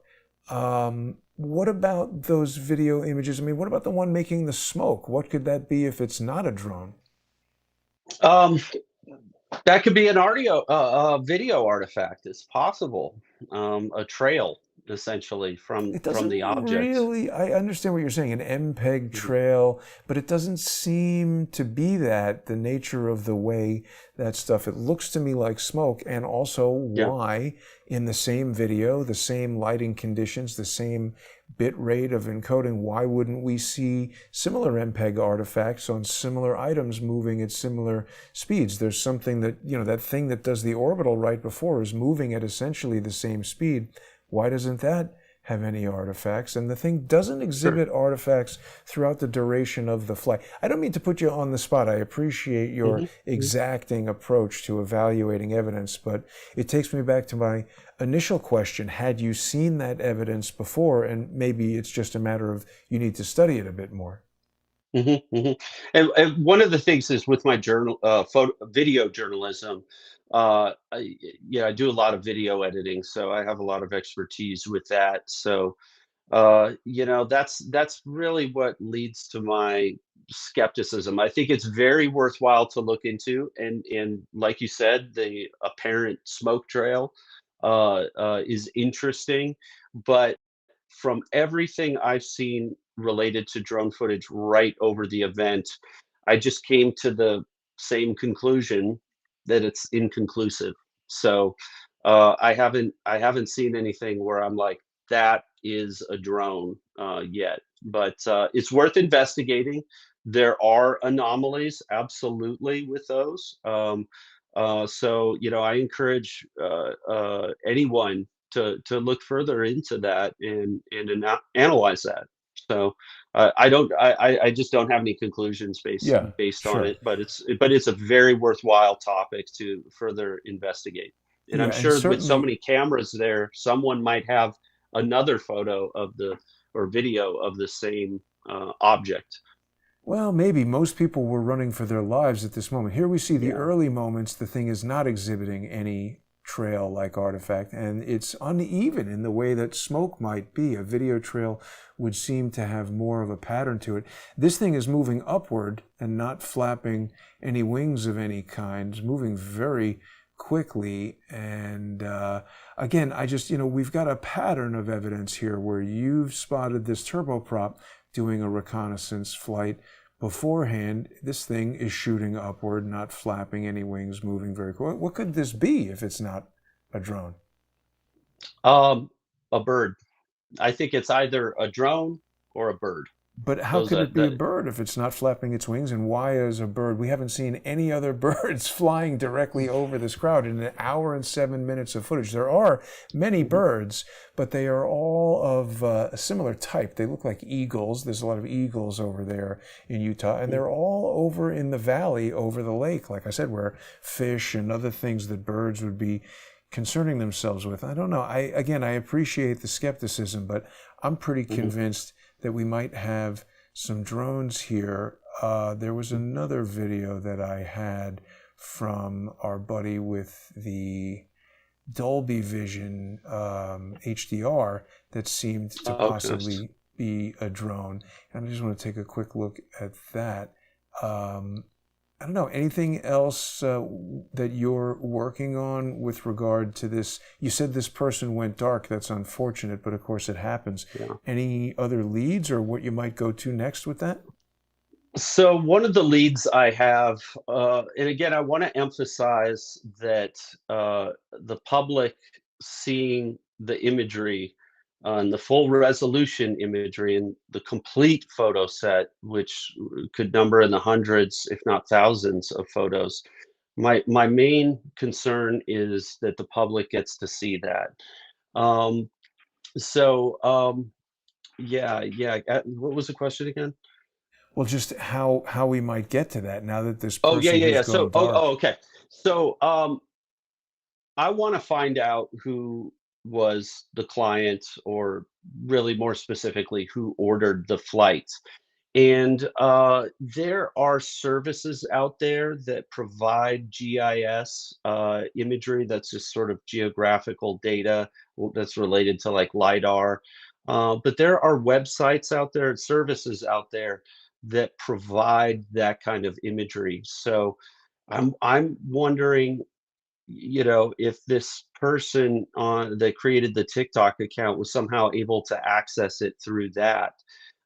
What about those video images? I mean, what about the one making the smoke? What could that be if it's not a drone?
Um, that could be an video artifact. It's possible. A trail essentially
It
from
doesn't
the object.
really, I understand what you're saying, an MPEG
Mhm.
trail, but it doesn't seem to be that, the nature of the way that stuff, it looks to me like smoke, and also
Yeah,
why in the same video, the same lighting conditions, the same bit rate of encoding, why wouldn't we see similar MPEG artifacts on similar items moving at similar speeds? There's something that, that thing that does the orbital right before is moving at essentially the same speed. Why doesn't that have any artifacts? And the thing doesn't
sure.
exhibit artifacts throughout the duration of the flight. I don't mean to put you on the spot. I appreciate your
Hmm.
exacting approach to evaluating evidence, but it takes me back to my initial question. Had you seen that evidence before? And maybe it's just a matter of you need to study it a bit more.
And one of the things is with my video journalism. I do a lot of video editing, so I have a lot of expertise with that. So that's really what leads to my skepticism. I think it's very worthwhile to look into, and like you said, the apparent smoke trail is interesting, but from everything I've seen related to drone footage right over the event, I just came to the same conclusion that it's inconclusive. So I haven't seen anything where I'm like, that is a drone yet, but it's worth investigating. There are anomalies, absolutely, with those. So I encourage anyone to look further into that and analyze that. So I just don't have any conclusions
Yeah,
based on
sure.
it, but it's a very worthwhile topic to further investigate. And I'm
Yeah, and
sure with so
certainly,
many cameras there, someone might have another photo of the or video of the same object.
Well, maybe most people were running for their lives at this moment. Here we see the
Yeah.
early moments. The thing is not exhibiting any trail-like artifact, and it's uneven in the way that smoke might be. A video trail would seem to have more of a pattern to it. This thing is moving upward and not flapping any wings of any kind. It's moving very quickly. And again, we've got a pattern of evidence here where you've spotted this turboprop doing a reconnaissance flight. Beforehand, this thing is shooting upward, not flapping any wings, moving very quick. What could this be if it's not a drone?
Um, a bird. I think it's either a drone or a bird.
But how
Those
could
are
it be a
the
bird if it's not flapping its wings? And why is a bird? We haven't seen any other birds flying directly over this crowd in an hour and 7 minutes of footage. There are many birds, but they are all of a similar type. They look like eagles. There's a lot of eagles over there in Utah, and they're all over in the valley over the lake, like I said, where fish and other things that birds would be concerning themselves with. I don't know. I appreciate the skepticism, but I'm pretty convinced that we might have some drones here. There was another video that I had from our buddy with the Dolby Vision HDR that seemed to possibly be a drone. And I just want to take a quick look at that. I don't know, anything else that you're working on with regard to this? You said this person went dark. That's unfortunate, but of course it happens.
Yeah.
Any other leads or what you might go to next with that?
So one of the leads I have, and again, I want to emphasize that the public seeing the imagery and the full resolution imagery and the complete photo set, which could number in the hundreds, if not thousands of photos. My main concern is that the public gets to see that. Um, so what was the question again?
Well, just how we might get to that now that this
Oh, yeah,
person
yeah,
who's
yeah.
gone
So, oh,
dark.
okay. So, I want to find out who was the client, or really more specifically, who ordered the flight. And there are services out there that provide GIS imagery that's just sort of geographical data that's related to like LiDAR. But there are websites out there, services out there that provide that kind of imagery. So I'm wondering, if this person on that created the TikTok account was somehow able to access it through that.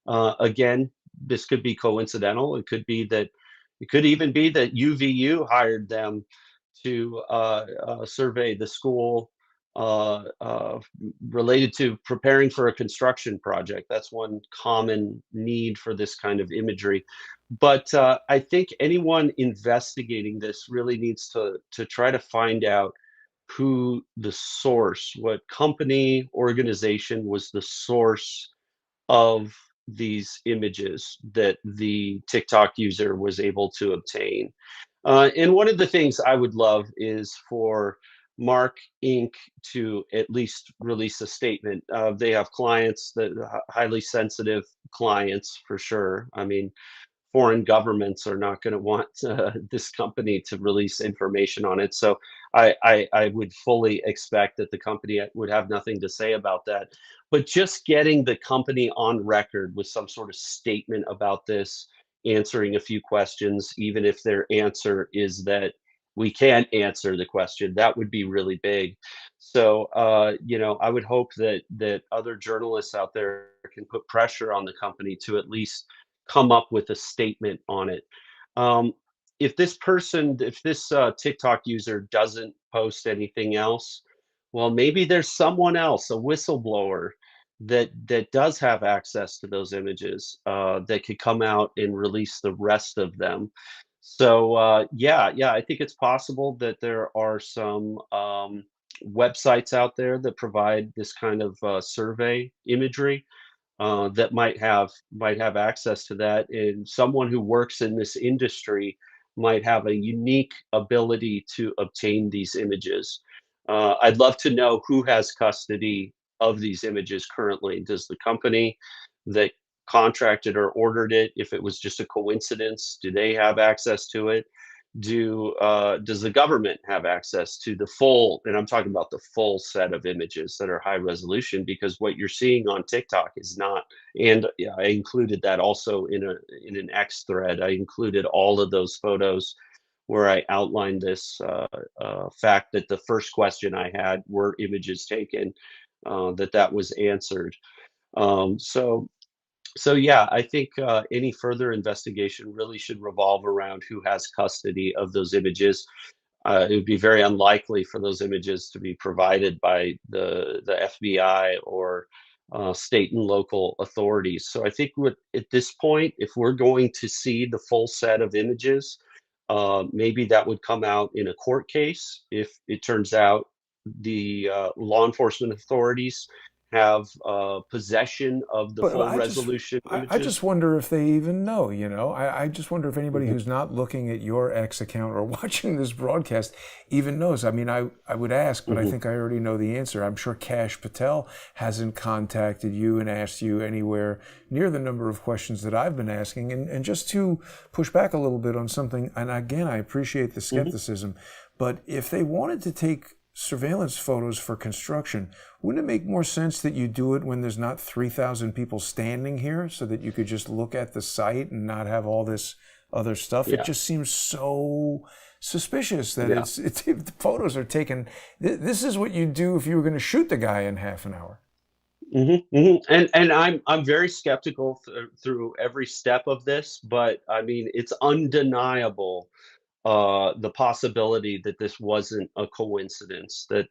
Again, this could be coincidental. It could even be that UVU hired them to survey the school uh, uh, related to preparing for a construction project. That's one common need for this kind of imagery. But I think anyone investigating this really needs to try to find out who the source, what company, organization was the source of these images that the TikTok user was able to obtain. And one of the things I would love is for Mark Inc. to at least release a statement. They have clients that highly sensitive clients for sure. I mean, foreign governments are not going to want this company to release information on it. So I would fully expect that the company would have nothing to say about that. But just getting the company on record with some sort of statement about this, answering a few questions, even if their answer is that we can't answer the question, that would be really big. So, I would hope that other journalists out there can put pressure on the company to at least come up with a statement on it. Um, if this TikTok user doesn't post anything else, well, maybe there's someone else, a whistleblower, that does have access to those images that could come out and release the rest of them. So yeah, I think it's possible that there are some websites out there that provide this kind of survey imagery that might have access to that, and someone who works in this industry might have a unique ability to obtain these images. I'd love to know who has custody of these images currently. Does the company that contracted or ordered it? If it was just a coincidence, do they have access to it? Does the government have access to the full, and I'm talking about the full set of images that are high resolution, because what you're seeing on TikTok is not. And yeah, I included that also in an X thread. I included all of those photos where I outlined this fact that the first question I had, were images taken, that was answered. So yeah, I think any further investigation really should revolve around who has custody of those images. It would be very unlikely for those images to be provided by the FBI or state and local authorities. So I think at this point, if we're going to see the full set of images, maybe that would come out in a court case if it turns out the law enforcement authorities have possession of the
But
full resolution
I
images.
just wonder if they even know, you know. I just wonder if anybody
Mhm.
who's not looking at your X account or watching this broadcast even knows. I mean, I would ask, but I
Mhm.
think I already know the answer. I'm sure Kash Patel hasn't contacted you and asked you anywhere near the number of questions that I've been asking. And just to push back a little bit on something, and again, I appreciate the
Mhm.
skepticism, but if they wanted to take surveillance photos for construction, wouldn't it make more sense that you do it when there's not 3,000 people standing here so that you could just look at the site and not have all this other stuff? It
Yeah.
just seems so suspicious that
Yeah.
the photos are taken. This is what you do if you were going to shoot the guy in half an hour.
And I'm very skeptical through every step of this, but I mean, it's undeniable the possibility that this wasn't a coincidence, that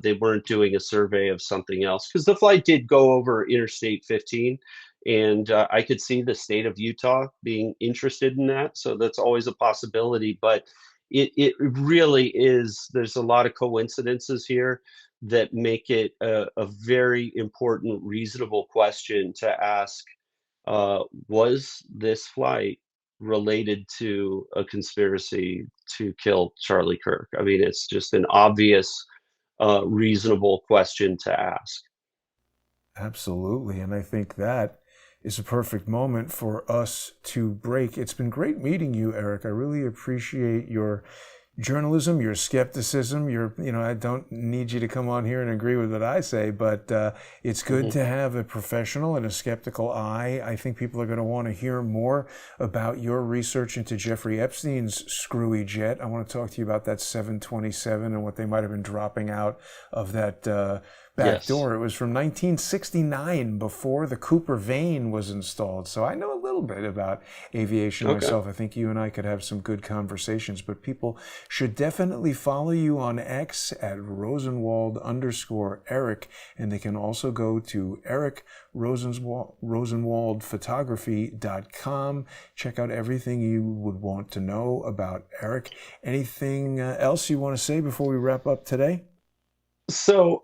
they weren't doing a survey of something else, because the flight did go over Interstate 15, and I could see the state of Utah being interested in that, so that's always a possibility. But it really is. There's a lot of coincidences here that make it a very important, reasonable question to ask. Was this flight related to a conspiracy to kill Charlie Kirk? I mean, it's just an obvious, reasonable question to ask.
Absolutely. And I think that is a perfect moment for us to break. It's been great meeting you, Eric. I really appreciate your journalism, your skepticism. I don't need you to come on here and agree with what I say, but it's good
Mhm.
to have a professional and a skeptical eye. I think people are going to want to hear more about your research into Jeffrey Epstein's screwy jet. I want to talk to you about that 727 and what they might have been dropping out of that back
Yes.
door. It was from 1969, before the Cooper vane was installed. So I know a little bit about aviation
Okay.
myself. I think you and I could have some good conversations, but people should definitely follow you on X at Rosenwald_Eric. And they can also go to Rosenwaldphotography.com. Check out everything you would want to know about Eric. Anything else you want to say before we wrap up today?
So,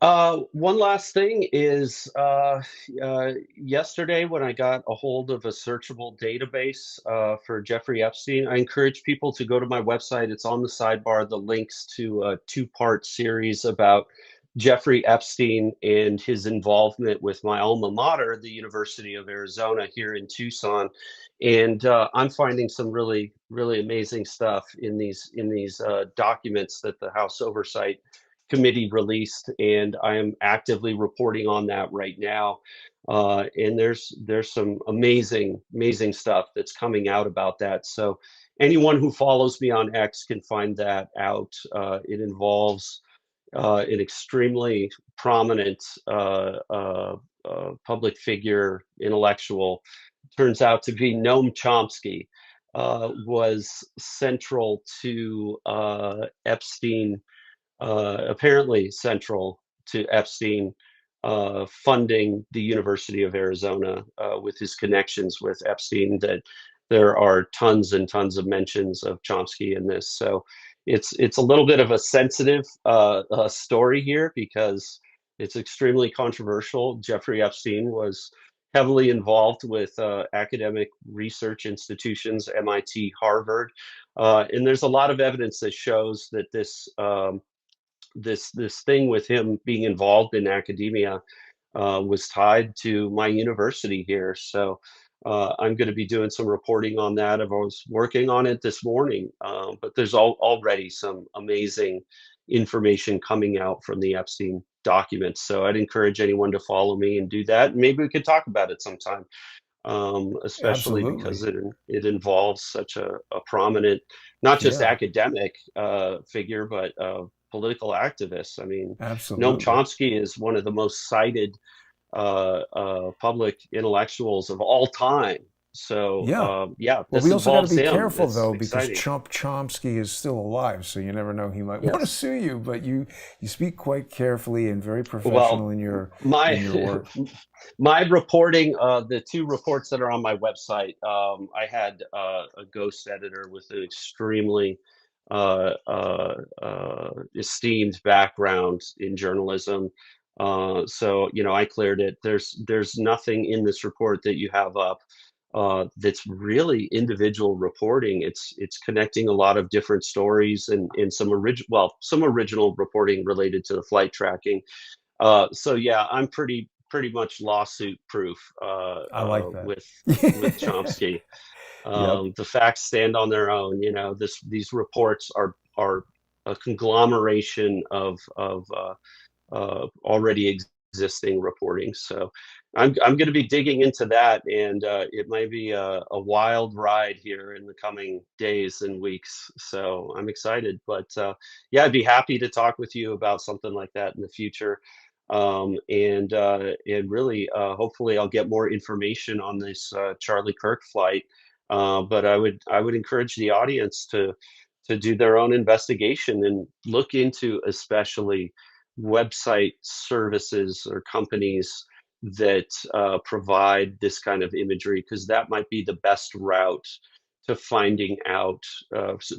one last thing is, yesterday when I got a hold of a searchable database for Jeffrey Epstein, I encourage people to go to my website. It's on the sidebar, the links to a two-part series about Jeffrey Epstein and his involvement with my alma mater, the University of Arizona here in Tucson. And I'm finding some really, really amazing stuff in these documents that the House Oversight Committee released, and I am actively reporting on that right now. And there's some amazing stuff that's coming out about that. So anyone who follows me on X can find that out. It involves an extremely prominent public figure, intellectual. Turns out to be Noam Chomsky. Was central to Epstein, apparently central to Epstein funding the University of Arizona with his connections with Epstein. That there are tons and tons of mentions of Chomsky in this. So it's a little bit of a sensitive story here because it's extremely controversial. Jeffrey Epstein was heavily involved with academic research institutions, MIT, Harvard, and there's a lot of evidence that shows that this thing with him being involved in academia was tied to my university here. So I'm going to be doing some reporting on that. I was working on it this morning, but there's already some amazing information coming out from the Epstein documents. So I'd encourage anyone to follow me and do that. Maybe we could talk about it sometime, especially because
Absolutely.
it involves such a prominent, not just
Yeah,
academic figure, but political activist. I mean, Noam
absolutely.
Chomsky is one of the most cited public intellectuals of all time. So
Yeah.
yeah,
Well,
this
we also got to
involves
be
him.
careful
It's
though, because
exciting.
Chomsky is still alive, so you never know, he might want to
Yes.
sue you. But you speak quite carefully and very
Well,
professional
my
in your work.
my reporting, the two reports that are on my website, I had a ghost editor with an extremely esteemed background in journalism. So I cleared it. There's nothing in this report that you have up that's really individual reporting. It's connecting a lot of different stories and some original reporting related to the flight tracking. So yeah, I'm pretty much lawsuit proof
I like that.
with Chomsky.
Yep.
The facts stand on their own. These reports are a conglomeration of already existing reporting. So I'm going to be digging into that, and it might be a wild ride here in the coming days and weeks. So I'm excited, but yeah, I'd be happy to talk with you about something like that in the future. And really, hopefully, I'll get more information on this Charlie Kirk flight. But I would encourage the audience to do their own investigation and look into especially website services or companies that provide this kind of imagery, because that might be the best route to finding out,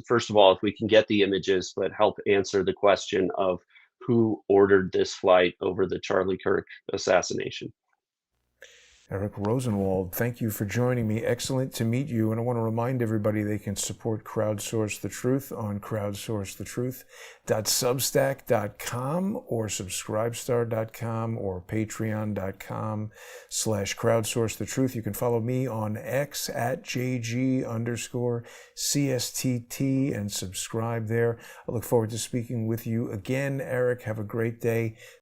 first of all, if we can get the images, but help answer the question of who ordered this flight over the Charlie Kirk assassination.
Eric Rosenwald, thank you for joining me. Excellent to meet you. And I want to remind everybody they can support Crowdsource the Truth on crowdsourcethetruth.substack.com or subscribestar.com or patreon.com/crowdsource the truth. You can follow me on X at JG_CSTT and subscribe there. I look forward to speaking with you again. Eric, have a great day.